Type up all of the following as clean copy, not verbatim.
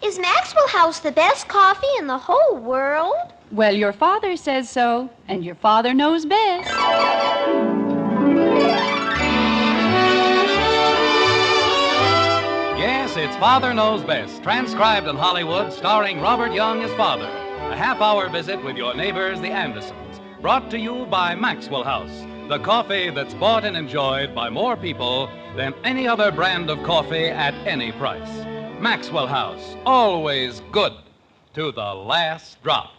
is Maxwell House the best coffee in the whole world? Well, your father says so, and your father knows best. Yes, it's Father Knows Best, transcribed in Hollywood, starring Robert Young as father. A half-hour visit with your neighbors, the Andersons. Brought to you by Maxwell House, the coffee that's bought and enjoyed by more people than any other brand of coffee at any price. Maxwell House, always good to the last drop.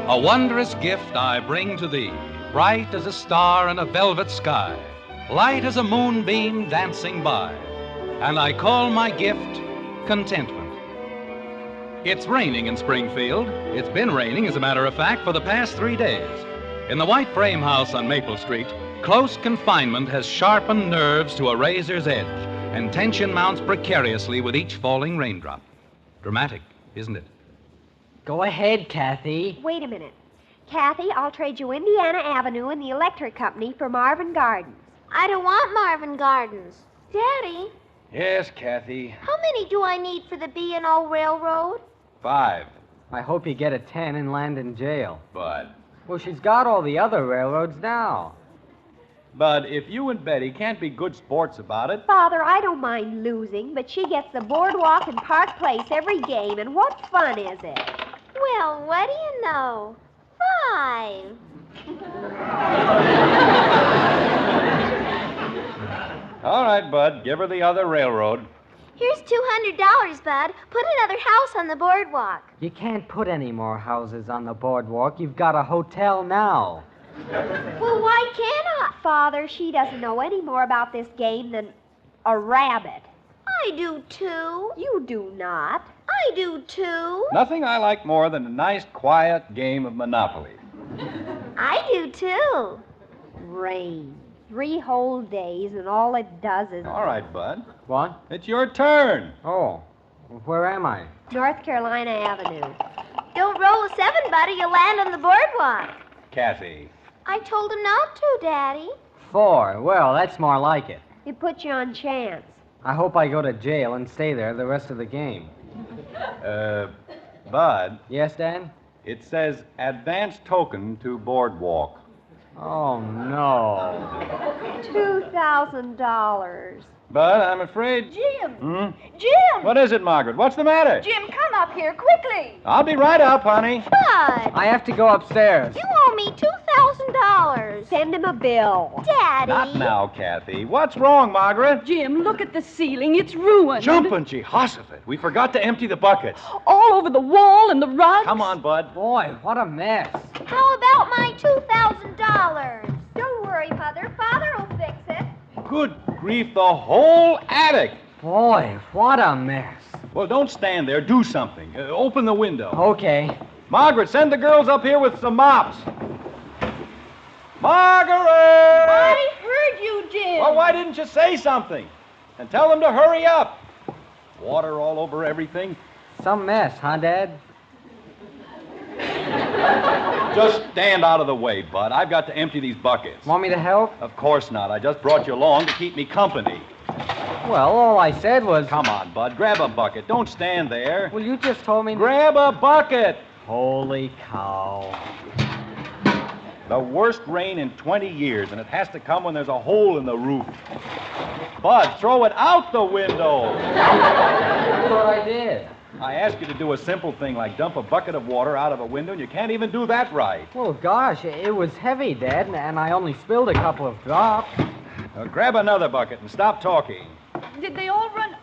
A wondrous gift I bring to thee, bright as a star in a velvet sky, light as a moonbeam dancing by, and I call my gift contentment. It's raining in Springfield. It's been raining, as a matter of fact, for the past 3 days. In the white frame house on Maple Street, close confinement has sharpened nerves to a razor's edge, and tension mounts precariously with each falling raindrop. Dramatic, isn't it? Go ahead, Kathy. Wait a minute. Kathy, I'll trade you Indiana Avenue and the electric company for Marvin Gardens. I don't want Marvin Gardens. Daddy, Yes, Kathy. how many do I need for the B&O Railroad? 5. I hope you get a 10 and land in jail. Bud. Well, she's got all the other railroads now. Bud, if you and Betty can't be good sports about it, Father, I don't mind losing, but she gets the boardwalk and Park Place every game, and what fun is it? Well, what do you know? 5. all right, Bud, give her the other railroad. Here's $200, Bud. Put another house on the boardwalk. You can't put any more houses on the boardwalk. You've got a hotel now. Well, why cannot, Father? She doesn't know any more about this game than a rabbit. I do too. You do not. I do too. Nothing I like more than a nice, quiet game of Monopoly. I do too. Rain. 3 whole days, and all it does is All right, Bud. What? It's your turn. Oh, where am I? North Carolina Avenue. Don't roll a 7, Buddy. You'll land on the boardwalk. Kathy. I told him not to, Daddy. 4. Well, that's more like it. It puts you on chance. I hope I go to jail and stay there the rest of the game. Bud, Yes, Dad? it says advance token to boardwalk. Oh, no. $2,000. Bud, I'm afraid... Jim! Jim! What is it, Margaret? What's the matter? Jim, come up here quickly. I'll be right up, honey. Bud, I have to go upstairs. you owe me $2,000. Send him a bill. Daddy. Not now, Kathy. What's wrong, Margaret? Jim, look at the ceiling. It's ruined. Jumping, Jehoshaphat. We forgot to empty the buckets. All over the wall and the rugs. Come on, Bud. Boy, what a mess. How about my $2,000? Don't worry, Mother. Father will fix it. Good grief, the whole attic. Boy, what a mess. Well, don't stand there. Do something. Open the window. Okay. Margaret, send the girls up here with some mops. Margaret! I heard you, Jim. Well, why didn't you say something? And tell them to hurry up. Water all over everything. Some mess, huh, Dad? Just stand out of the way, Bud. I've got to empty these buckets. Want me to help? Of course not. I just brought you along to keep me company. Well, all I said was... Come on, Bud. Grab a bucket. Don't stand there. Well, you just told me... Grab a bucket. Holy cow. The worst rain in 20 years, and it has to come when there's a hole in the roof. Bud, throw it out the window. That's what I did. I asked you to do a simple thing like dump a bucket of water out of a window, and you can't even do that right. Well, gosh, it was heavy, Dad, and I only spilled a couple of drops. Now, grab another bucket and stop talking. Did they all run?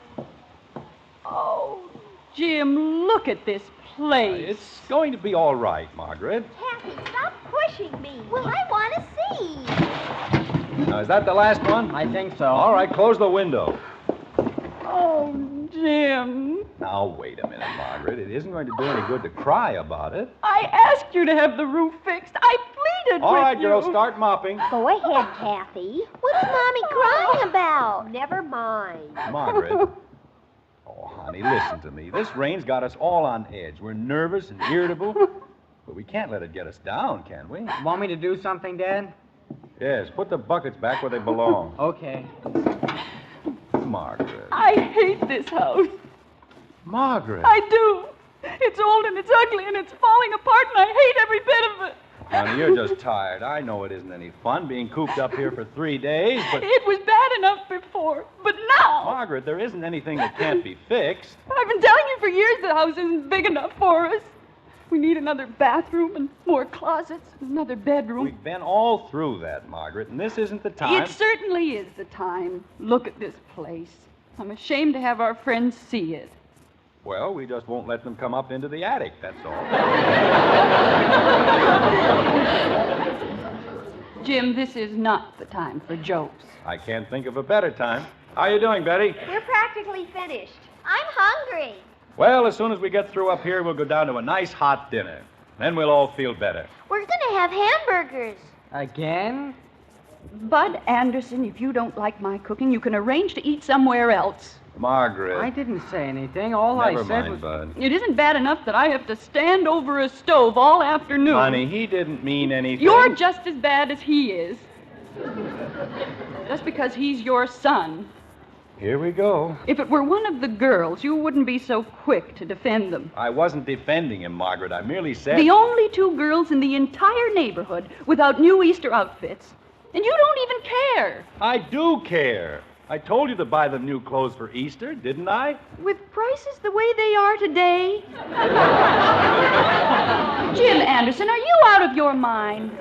Oh, Jim, look at this place. It's going to be all right, Margaret. Kathy, stop pushing me. Well, I want to see. Now, is that the last one? I think so. All right, close the window. Oh, Jim. Now, wait a minute, Margaret. It isn't going to do any good to cry about it. I asked you to have the roof fixed. I pleaded All with right, you. girls, start mopping. Go ahead, Kathy. What is Mommy crying about? Never mind. Margaret. Oh, honey, listen to me. This rain's got us all on edge. We're nervous and irritable. But we can't let it get us down, can we? Want me to do something, Dad? Yes, put the buckets back where they belong. Okay. Margaret. I hate this house. Margaret. I do. It's old and it's ugly and it's falling apart and I hate every bit of it. Honey, you're just tired. I know it isn't any fun being cooped up here for 3 days, but... It was bad enough before, but now... Margaret, there isn't anything that can't be fixed. I've been telling you for years the house isn't big enough for us. We need another bathroom and more closets and another bedroom. We've been all through that, Margaret, and this isn't the time. It certainly is the time. Look at this place. I'm ashamed to have our friends see it. Well, we just won't let them come up into the attic, that's all. Jim, this is not the time for jokes. I can't think of a better time. How you doing, Betty? We're practically finished. I'm hungry. Well, as soon as we get through up here, we'll go down to a nice hot dinner. Then we'll all feel better. We're gonna have hamburgers. Again? Bud Anderson, if you don't like my cooking, you can arrange to eat somewhere else. Margaret. I didn't say anything. All Never I said mind, was... Bud. It isn't bad enough that I have to stand over a stove all afternoon. Honey, he didn't mean anything. You're just as bad as he is. Just because he's your son. Here we go. If it were one of the girls, you wouldn't be so quick to defend them. I wasn't defending him, Margaret. I merely said... The only 2 girls in the entire neighborhood without new Easter outfits. And you don't even care. I do care. I told you to buy them new clothes for Easter, didn't I? With prices the way they are today. Jim Anderson, are you out of your mind?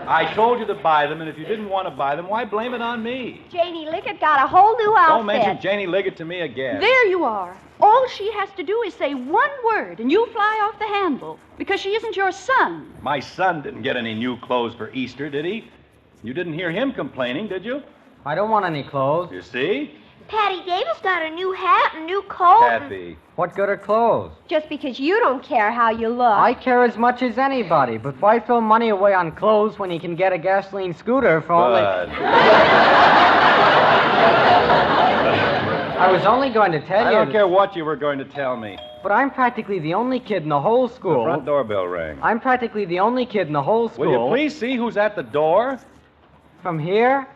I told you to buy them, and if you didn't want to buy them, why blame it on me? Janie Liggett got a whole new outfit. Don't mention Janie Liggett to me again. There you are. All she has to do is say one word, and you fly off the handle, because she isn't your son. My son didn't get any new clothes for Easter, did he? You didn't hear him complaining, did you? I don't want any clothes. You see? Patty Davis got a new hat and new coat. Kathy. What good are clothes? Just because you don't care how you look. I care as much as anybody, but why throw money away on clothes when you can get a gasoline scooter for only... Bud. I was only going to tell I you... don't care what you were going to tell me. But I'm practically the only kid in the whole The school... front doorbell rang. I'm practically the only kid in the whole school... Will you please see who's at the door? From here?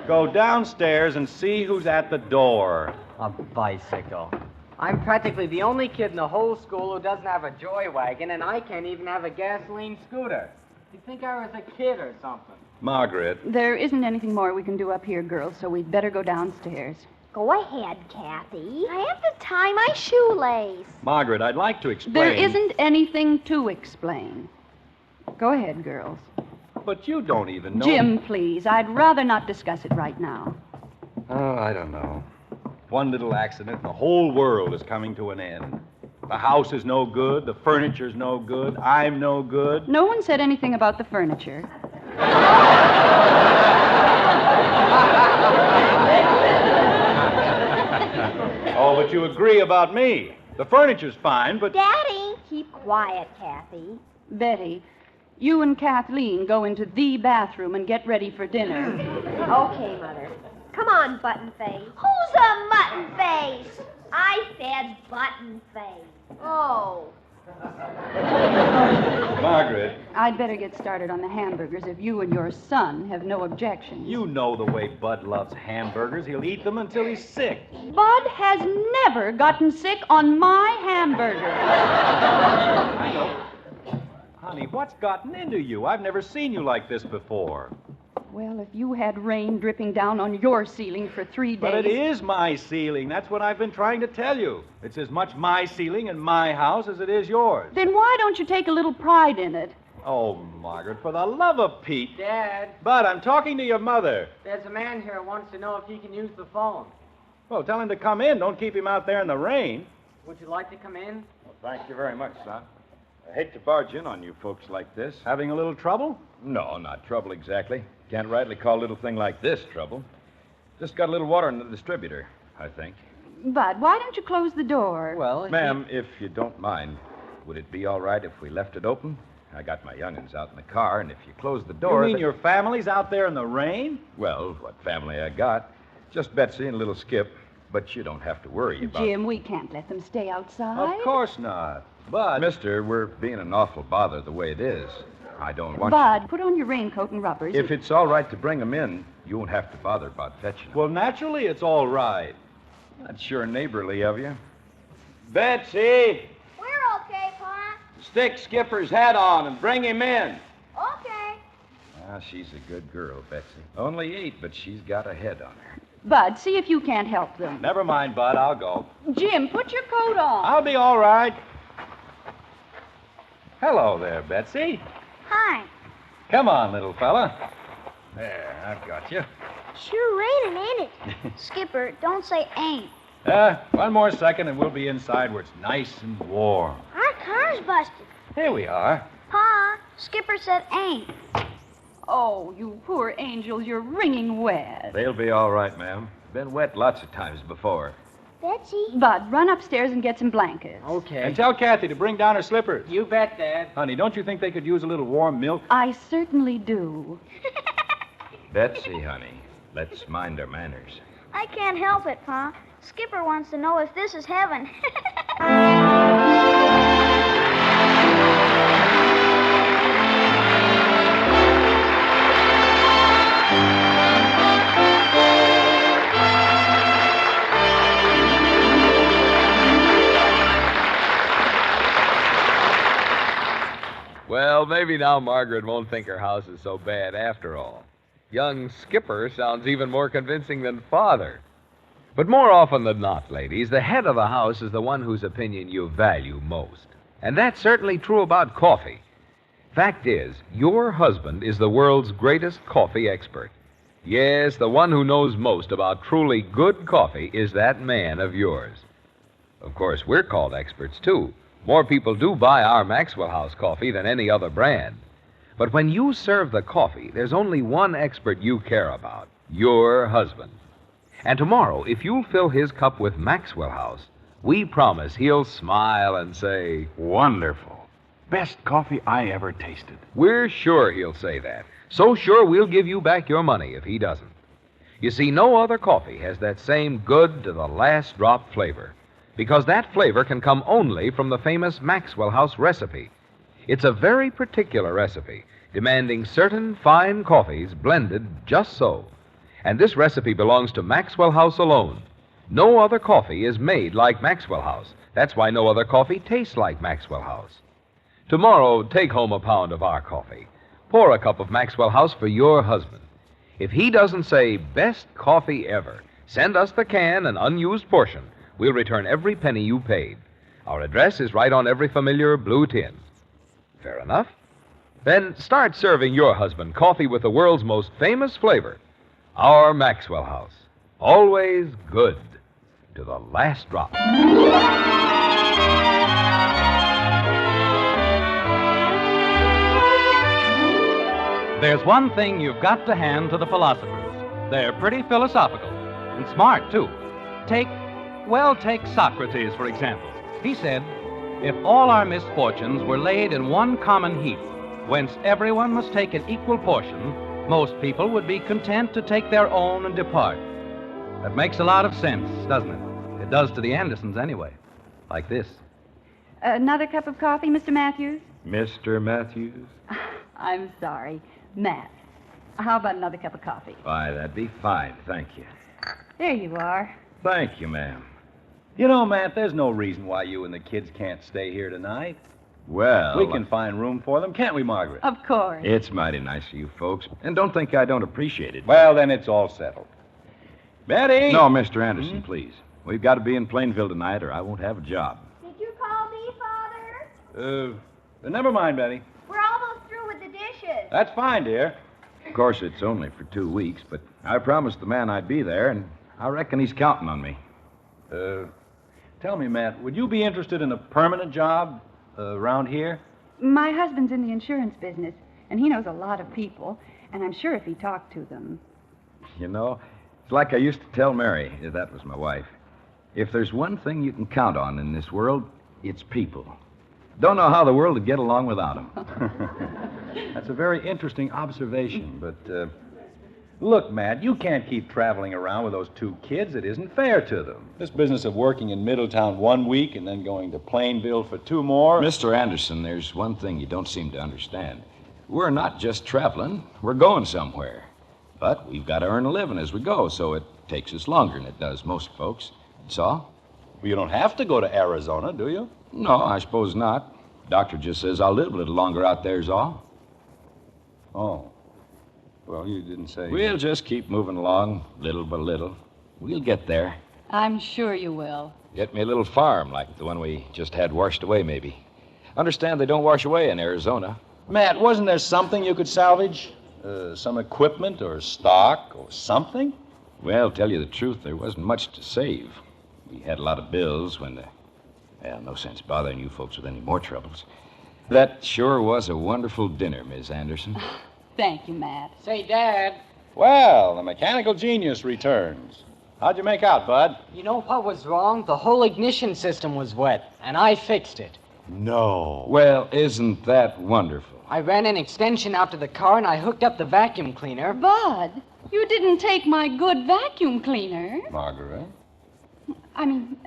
Go downstairs and see who's at the door. A bicycle. I'm practically the only kid in the whole school who doesn't have a joy wagon, and I can't even have a gasoline scooter. You'd think I was a kid or something. Margaret. There isn't anything more we can do up here, girls, so we'd better go downstairs. Go ahead, Kathy. I have to tie my shoelace. Margaret, I'd like to explain. There isn't anything to explain. Go ahead, girls. But you don't even know. Jim, please, I'd rather not discuss it right now. Oh, I don't know. One little accident, and the whole world is coming to an end. The house is no good. The furniture's no good. I'm no good. No one said anything about the furniture. Oh, but you agree about me. The furniture's fine, but... Daddy. Keep quiet, Kathy. Betty, you and Kathleen go into the bathroom and get ready for dinner. Okay, Mother. Come on, Button Face. Who's a mutton face? I said Button Face. Oh. Margaret, I'd better get started on the hamburgers if you and your son have no objections. you know the way Bud loves hamburgers. He'll eat them until he's sick. Bud has never gotten sick on my hamburger. I know. Honey, what's gotten into you? I've never seen you like this before. Well, if you had rain dripping down on your ceiling for 3 days... But it is my ceiling. That's what I've been trying to tell you. It's as much my ceiling and my house as it is yours. Then why don't you take a little pride in it? Oh, Margaret, for the love of Pete. Dad, Bud, I'm talking to your mother. there's a man here who wants to know if he can use the phone. Well, tell him to come in. Don't keep him out there in the rain. Would you like to come in? Well, thank you very much, son. I hate to barge in on you folks like this. Having a little trouble? No, not trouble exactly. Can't rightly call a little thing like this trouble. Just got a little water in the distributor, I think. Bud, why don't you close the door? Well, Ma'am, if you don't mind, would it be all right if we left it open? I got my young'uns out in the car, and if you close the door... You mean your family's out there in the rain? Well, what family I got. Just Betsy and little Skip. But you don't have to worry about Jim, we can't let them stay outside. Of course not. But... Mister, we're being an awful bother the way it is. I don't want Bud, put on your raincoat and rubbers. you... If it's all right to bring them in, you won't have to bother about fetching them. Well, naturally, it's all right. That's sure neighborly of you. Betsy, We're okay, Pa. stick Skipper's hat on and bring him in. Okay. Ah, she's a good girl, Betsy. Only 8, but she's got a head on her. Bud, see if you can't help them. Never mind, Bud. I'll go. Jim, put your coat on. I'll be all right. Hello there, Betsy. Hi. Come on, little fella. There, I've got you. Sure raining, ain't it? Skipper, don't say ain't. One more second and we'll be inside where it's nice and warm. Our car's busted. Here we are. Pa, Skipper said ain't. Oh, you poor angels, you're wringing wet. They'll be all right, ma'am. Been wet lots of times before. Betsy. Bud, run upstairs and get some blankets. Okay. And tell Kathy to bring down her slippers. You bet, Dad. Honey, don't you think they could use a little warm milk? I certainly do. Betsy, honey, let's mind our manners. I can't help it, Pa. Skipper wants to know if this is heaven. Well, maybe now Margaret won't think her house is so bad after all. Young Skipper sounds even more convincing than Father. But more often than not, ladies, the head of the house is the one whose opinion you value most. And that's certainly true about coffee. Fact is, your husband is the world's greatest coffee expert. Yes, the one who knows most about truly good coffee is that man of yours. Of course, we're called experts, too. More people do buy our Maxwell House coffee than any other brand. But when you serve the coffee, there's only one expert you care about, your husband. And tomorrow, if you'll fill his cup with Maxwell House, we promise he'll smile and say, Wonderful. Best coffee I ever tasted. we're sure he'll say that. So sure we'll give you back your money if he doesn't. You see, no other coffee has that same good to the last drop flavor, because that flavor can come only from the famous Maxwell House recipe. It's a very particular recipe, demanding certain fine coffees blended just so. And this recipe belongs to Maxwell House alone. No other coffee is made like Maxwell House. That's why no other coffee tastes like Maxwell House. Tomorrow, take home a pound of our coffee. Pour a cup of Maxwell House for your husband. If he doesn't say, best coffee ever, send us the can, an unused portion. We'll return every penny you paid. Our address is right on every familiar blue tin. Fair enough? Then start serving your husband coffee with the world's most famous flavor, our Maxwell House. Always good to the last drop. There's one thing you've got to hand to the philosophers. They're pretty philosophical and smart, too. Take Socrates, for example. He said, if all our misfortunes were laid in one common heap, whence everyone must take an equal portion, most people would be content to take their own and depart. That makes a lot of sense, doesn't it? It does to the Andersons, anyway. Like this. Another cup of coffee, Mr. Matthews? Mr. Matthews? I'm sorry. Matt. How about another cup of coffee? Why, that'd be fine, thank you. There you are. Thank you, ma'am. You know, Matt, there's no reason why you and the kids can't stay here tonight. Well, We can find room for them, can't we, Margaret? Of course. It's mighty nice of you folks. And don't think I don't appreciate it. Well, then it's all settled. Betty! No, Mr. Anderson, please. We've got to be in Plainville tonight or I won't have a job. Did you call me, Father? Never mind, Betty. We're almost through with the dishes. That's fine, dear. Of course, it's only for 2 weeks, but I promised the man I'd be there, and I reckon he's counting on me. Tell me, Matt, would you be interested in a permanent job around here? My husband's in the insurance business, and he knows a lot of people, and I'm sure if he talked to them. You know, it's like I used to tell Mary, that was my wife. If there's one thing you can count on in this world, it's people. Don't know how the world would get along without them. That's a very interesting observation, but Look, Matt, you can't keep traveling around with those two kids. It isn't fair to them. This business of working in Middletown 1 week and then going to Plainville for 2 more. Mr. Anderson, there's one thing you don't seem to understand. We're not just traveling, we're going somewhere. But we've got to earn a living as we go, so it takes us longer than it does most folks. That's all. Well, you don't have to go to Arizona, do you? No, I suppose not. Doctor just says I'll live a little longer out there's all. Oh. Well, you didn't say... We'll just keep moving along, little by little. We'll get there. I'm sure you will. Get me a little farm like the one we just had washed away, maybe. Understand they don't wash away in Arizona. Matt, wasn't there something you could salvage? Some equipment or stock or something? Well, tell you the truth, there wasn't much to save. We had a lot of bills when well, no sense bothering you folks with any more troubles. That sure was a wonderful dinner, Miss Anderson. Thank you, Matt. Say, Dad, Well, the mechanical genius returns. How'd you make out, Bud? you know what was wrong? The whole ignition system was wet, and I fixed it. No. Well, isn't that wonderful? I ran an extension out to the car, and I hooked up the vacuum cleaner. Bud, you didn't take my good vacuum cleaner. Margaret? I mean,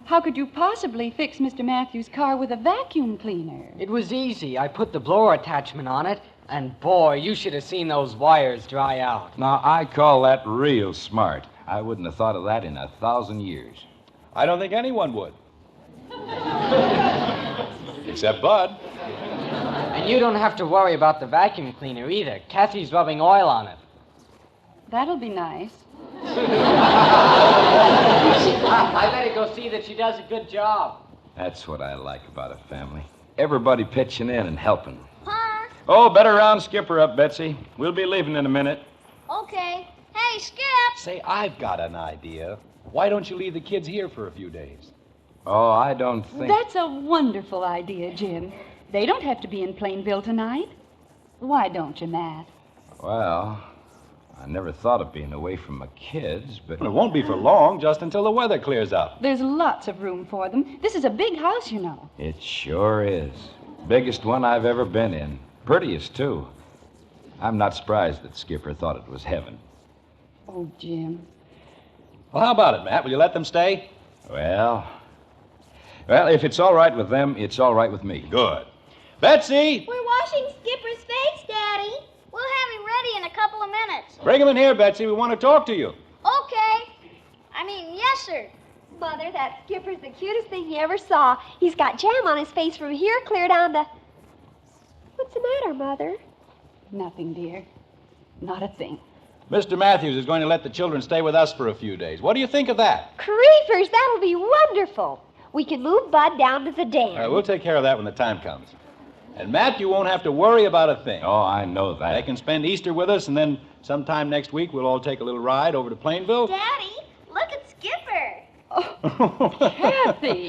how could you possibly fix Mr. Matthews' car with a vacuum cleaner? It was easy. I put the blower attachment on it, and boy, you should have seen those wires dry out. Now, I call that real smart. I wouldn't have thought of that in 1,000 years. I don't think anyone would. Except Bud. And you don't have to worry about the vacuum cleaner either. Kathy's rubbing oil on it. That'll be nice. I better go see that she does a good job. That's what I like about a family. Everybody pitching in and helping. Pa? Oh, better round Skipper up, Betsy. We'll be leaving in a minute. Okay. Hey, Skip! Say, I've got an idea. Why don't you leave the kids here for a few days? Oh, I don't think... That's a wonderful idea, Jim. They don't have to be in Plainville tonight. Why don't you, Matt? Well, I never thought of being away from my kids, but... It won't be for long, just until the weather clears up. There's lots of room for them. This is a big house, you know. It sure is. Biggest one I've ever been in. Prettiest, too. I'm not surprised that Skipper thought it was heaven. Oh, Jim. Well, how about it, Matt? Will you let them stay? Well, if it's all right with them, it's all right with me. Good. Betsy! We're washing Skipper's face, Daddy. We'll have him ready in a couple of minutes. Bring him in here, Betsy. We want to talk to you. Okay. Yes, sir. Mother, that Skipper's the cutest thing you ever saw. He's got jam on his face from here clear down to... What's the matter, Mother? Nothing, dear. Not a thing. Mr. Matthews is going to let the children stay with us for a few days. What do you think of that? Creepers, that'll be wonderful. We can move Bud down to the dam. All right, we'll take care of that when the time comes. And, Matt, you won't have to worry about a thing. Oh, I know They that. can spend Easter with us, and then sometime next week we'll all take a little ride over to Plainville. Daddy, look at Skipper. Kathy,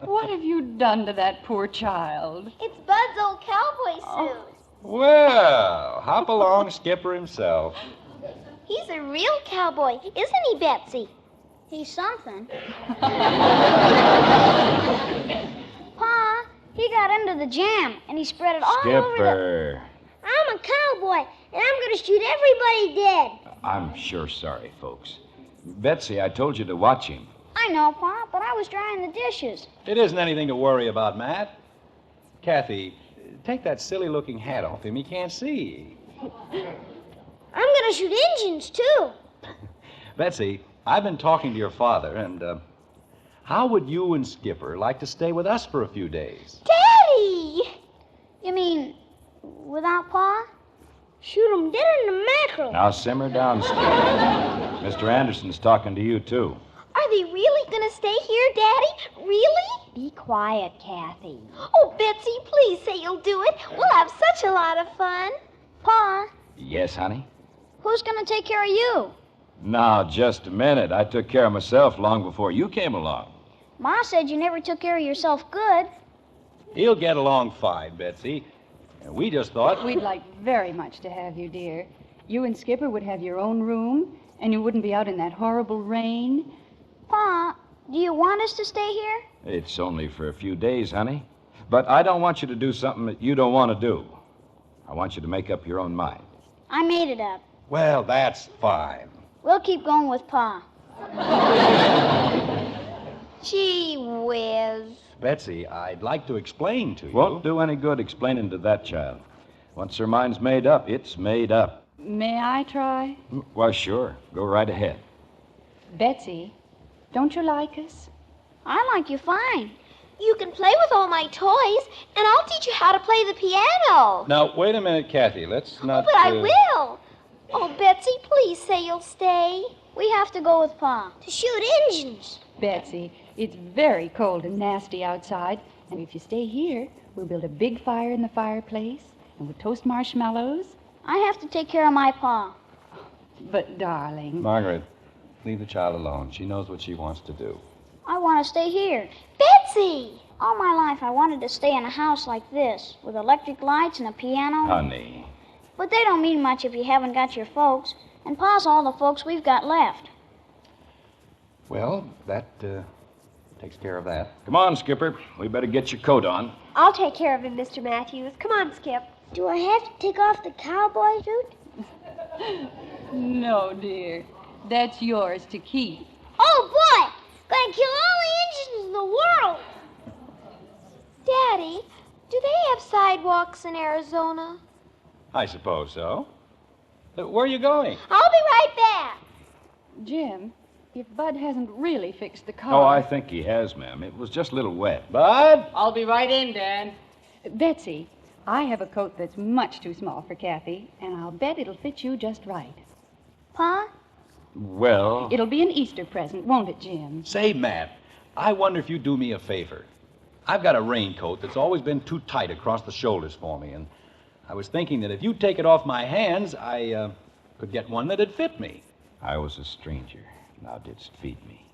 what have you done to that poor child? It's Bud's old cowboy suit. Well, hop along, Skipper himself. He's a real cowboy, isn't he, Betsy? He's something. Pa, he got into the jam, and he spread it all over the... Skipper, I'm a cowboy, and I'm going to shoot everybody dead. I'm sure sorry, folks. Betsy, I told you to watch him. I know, Pa, but I was drying the dishes. It isn't anything to worry about, Matt. Kathy, take that silly-looking hat off him. He can't see. I'm going to shoot Injuns, too. Betsy, I've been talking to your father, and how would you and Skipper like to stay with us for a few days? Daddy! You mean without Pa? Shoot 'em dead in the mackerel. Now simmer down, Skipper. Mr. Anderson's talking to you, too. Are they really going to stay here, Daddy? Really? Be quiet, Kathy. Oh, Betsy, please say you'll do it. We'll have such a lot of fun. Pa, Yes, honey? who's going to take care of you? Now, just a minute. I took care of myself long before you came along. Ma said you never took care of yourself good. He'll get along fine, Betsy. And we just thought... We'd like very much to have you, dear. You and Skipper would have your own room, and you wouldn't be out in that horrible rain. Pa, do you want us to stay here? It's only for a few days, honey. But I don't want you to do something that you don't want to do. I want you to make up your own mind. I made it up. Well, that's fine. We'll keep going with Pa. Gee whiz. Betsy, I'd like to explain to you. Won't do any good explaining to that child. Once her mind's made up, it's made up. May I try? Why, sure. Go right ahead. Betsy, don't you like us? I like you fine. You can play with all my toys, and I'll teach you how to play the piano. Now, wait a minute, Kathy. Let's not. But I will. Oh, Betsy, please say you'll stay. We have to go with Pa. To shoot engines. Betsy, it's very cold and nasty outside, and if you stay here, we'll build a big fire in the fireplace, and we'll toast marshmallows. I have to take care of my Pa. But, darling... Margaret, leave the child alone. She knows what she wants to do. I want to stay here. Betsy! All my life I wanted to stay in a house like this, with electric lights and a piano. Honey. But they don't mean much if you haven't got your folks, and Pa's all the folks we've got left. Well, that takes care of that. Come on, Skipper. We better get your coat on. I'll take care of him, Mr. Matthews. Come on, Skip. Do I have to take off the cowboy suit? No, dear. That's yours to keep. Oh, boy! Gonna kill all the engines in the world! Daddy, do they have sidewalks in Arizona? I suppose so. Where are you going? I'll be right back. Jim, if Bud hasn't really fixed the car... Oh, I think he has, ma'am. It was just a little wet. Bud? I'll be right in, Dan. Betsy, I have a coat that's much too small for Kathy, and I'll bet it'll fit you just right. Pa? Well... It'll be an Easter present, won't it, Jim? Say, Matt, I wonder if you'd do me a favor. I've got a raincoat that's always been too tight across the shoulders for me, and I was thinking that if you'd take it off my hands, I could get one that'd fit me. I was a stranger. Now didst feed me.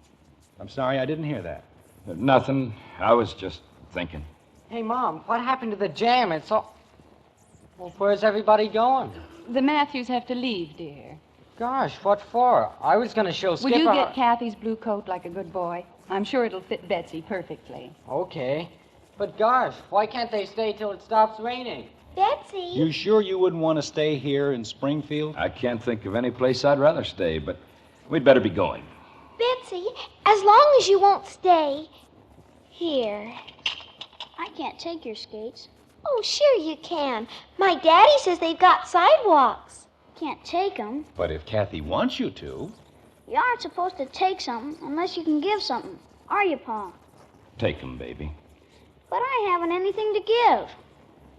I'm sorry I didn't hear that. Nothing. I was just thinking. Hey, Mom, what happened to the jam? It's all... Well, where's everybody going? The Matthews have to leave, dear. Gosh, what for? I was going to show Skipper... Will you get Kathy's blue coat like a good boy? I'm sure it'll fit Betsy perfectly. Okay. But gosh, why can't they stay till it stops raining? Betsy? You sure you wouldn't want to stay here in Springfield? I can't think of any place I'd rather stay, but we'd better be going. Betsy, as long as you won't stay here. I can't take your skates. Oh, sure you can. My daddy says they've got sidewalks. Can't take them. But if Kathy wants you to... You aren't supposed to take something unless you can give something. Are you, Pa? Take 'em, baby. But I haven't anything to give.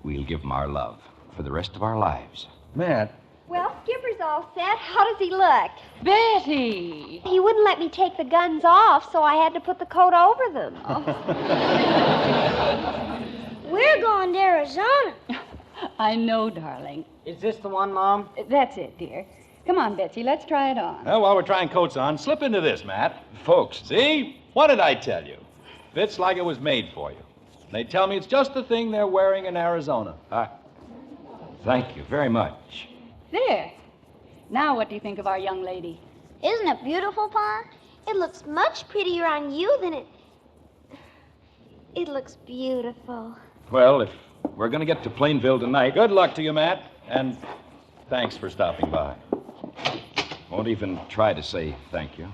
We'll give 'em our love for the rest of our lives. Matt, Well, Skipper's all set. How does he look? Betty! He wouldn't let me take the guns off, so I had to put the coat over them. We're going to Arizona. I know, darling. Is this the one, Mom? That's it, dear. Come on, Betsy, let's try it on. well, while we're trying coats on, slip into this, Matt. Folks, See? What did I tell you? Fits like it was made for you. They tell me it's just the thing they're wearing in Arizona. thank you very much. There. Now what do you think of our young lady? Isn't it beautiful, Pa? It looks much prettier on you than it... It looks beautiful. Well, if we're going to get to Plainville tonight, Good luck to you, Matt. And thanks for stopping by. won't even try to say thank you.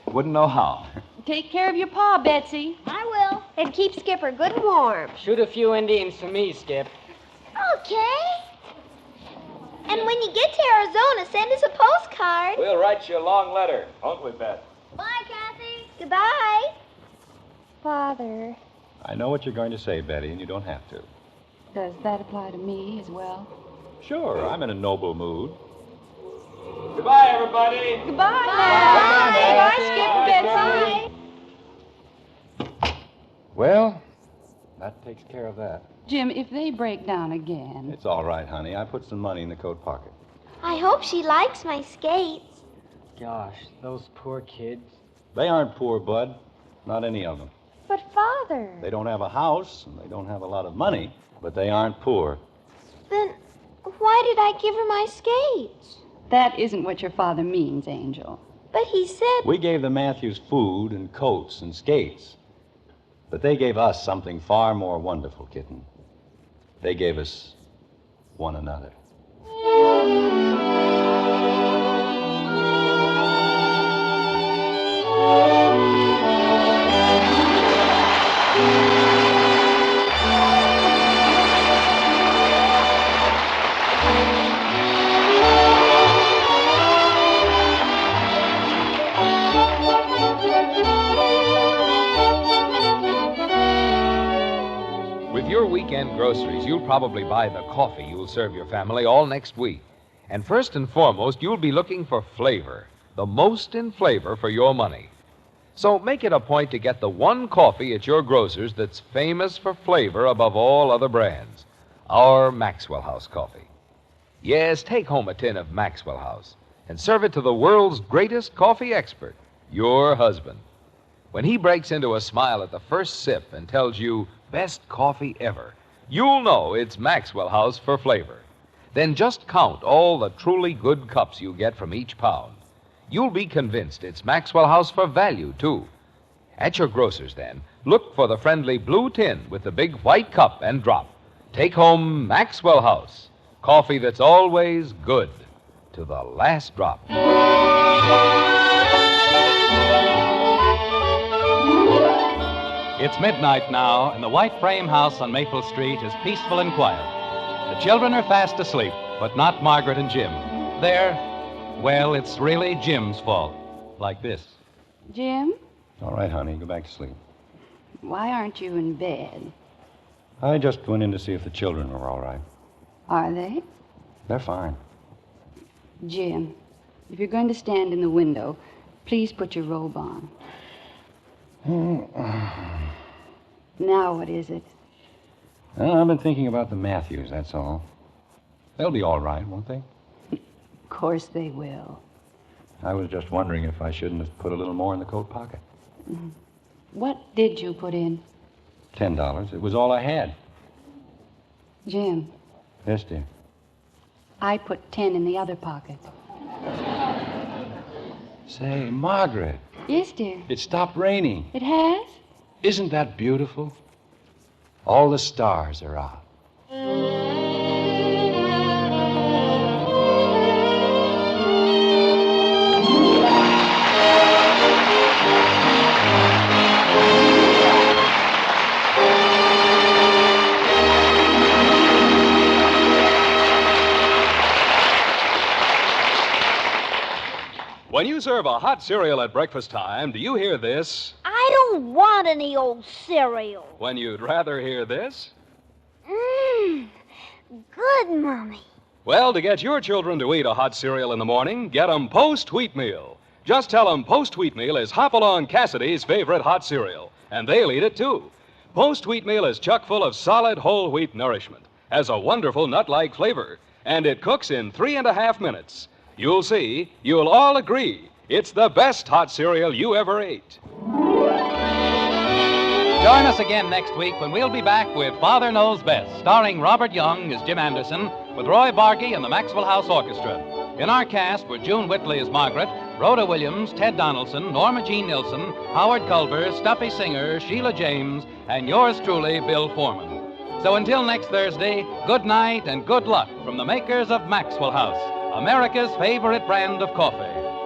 Wouldn't know how. Take care of your pa, Betsy. I will. And keep Skipper good and warm. Shoot a few Indians for me, Skip. Okay. And when you get to Arizona, send us a postcard. We'll write you a long letter, won't we, Beth? Bye, Kathy. Goodbye. Father. I know what you're going to say, Betty, and you don't have to. Does that apply to me as well? Sure, I'm in a noble mood. Goodbye, everybody. Goodbye, Bye. Skip and Betsy. Well, that takes care of that. Jim, if they break down again... It's all right, honey. I put some money in the coat pocket. I hope she likes my skates. Gosh, those poor kids. They aren't poor, Bud. Not any of them. But, Father... They don't have a house, and they don't have a lot of money, but they aren't poor. Then why did I give her my skates? That isn't what your father means, Angel. But he said... We gave the Matthews food and coats and skates. But they gave us something far more wonderful, kitten. They gave us one another. With your weekend groceries, you'll probably buy the coffee you'll serve your family all next week. And first and foremost, you'll be looking for flavor, the most in flavor for your money. So make it a point to get the one coffee at your grocer's that's famous for flavor above all other brands, our Maxwell House coffee. Yes, take home a tin of Maxwell House and serve it to the world's greatest coffee expert, your husband. When he breaks into a smile at the first sip and tells you, best coffee ever, you'll know it's Maxwell House for flavor. Then just count all the truly good cups you get from each pound. You'll be convinced it's Maxwell House for value, too. At your grocer's, then, look for the friendly blue tin with the big white cup and drop. Take home Maxwell House, coffee that's always good to the last drop. It's midnight now, and the white frame house on Maple Street is peaceful and quiet. The children are fast asleep, but not Margaret and Jim. Well, it's really Jim's fault. Like this. Jim, All right, honey, go back to sleep. why aren't you in bed? I just went in to see if the children were all right. Are they? They're fine. Jim, if you're going to stand in the window, please put your robe on. Now what is it? Well, I've been thinking about the Matthews, that's all. They'll be all right, won't they? Of course they will. I was just wondering if I shouldn't have put a little more in the coat pocket. What did you put in? $10. It was all I had. Jim, Yes, dear. I put 10 in the other pocket. Say, Margaret, Yes, dear. it stopped raining. It has? Isn't that beautiful? All the stars are out. When you serve a hot cereal at breakfast time, do you hear this? I don't want any old cereal. When you'd rather hear this? Good, Mommy. Well, to get your children to eat a hot cereal in the morning, get 'em Post Wheatmeal. Just tell 'em Post Wheatmeal is Hopalong Cassidy's favorite hot cereal, and they'll eat it too. Post Wheatmeal is chock full of solid whole wheat nourishment, has a wonderful nut-like flavor, and it cooks in 3.5 minutes. You'll see, you'll all agree, it's the best hot cereal you ever ate. Join us again next week when we'll be back with Father Knows Best, starring Robert Young as Jim Anderson, with Roy Bargy and the Maxwell House Orchestra. In our cast were June Whitley as Margaret, Rhoda Williams, Ted Donaldson, Norma Jean Nilsson, Howard Culver, Stuffy Singer, Sheila James, and yours truly, Bill Foreman. So until next Thursday, good night and good luck from the makers of Maxwell House, America's favorite brand of coffee.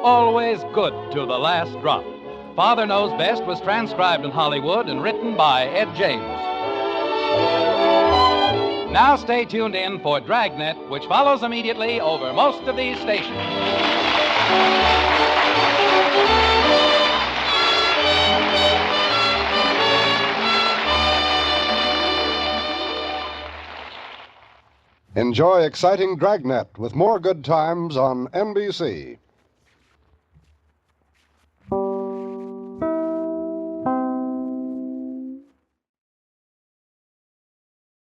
Always good to the last drop. Father Knows Best was transcribed in Hollywood and written by Ed James. Now stay tuned in for Dragnet, which follows immediately over most of these stations. Enjoy exciting Dragnet with more good times on NBC.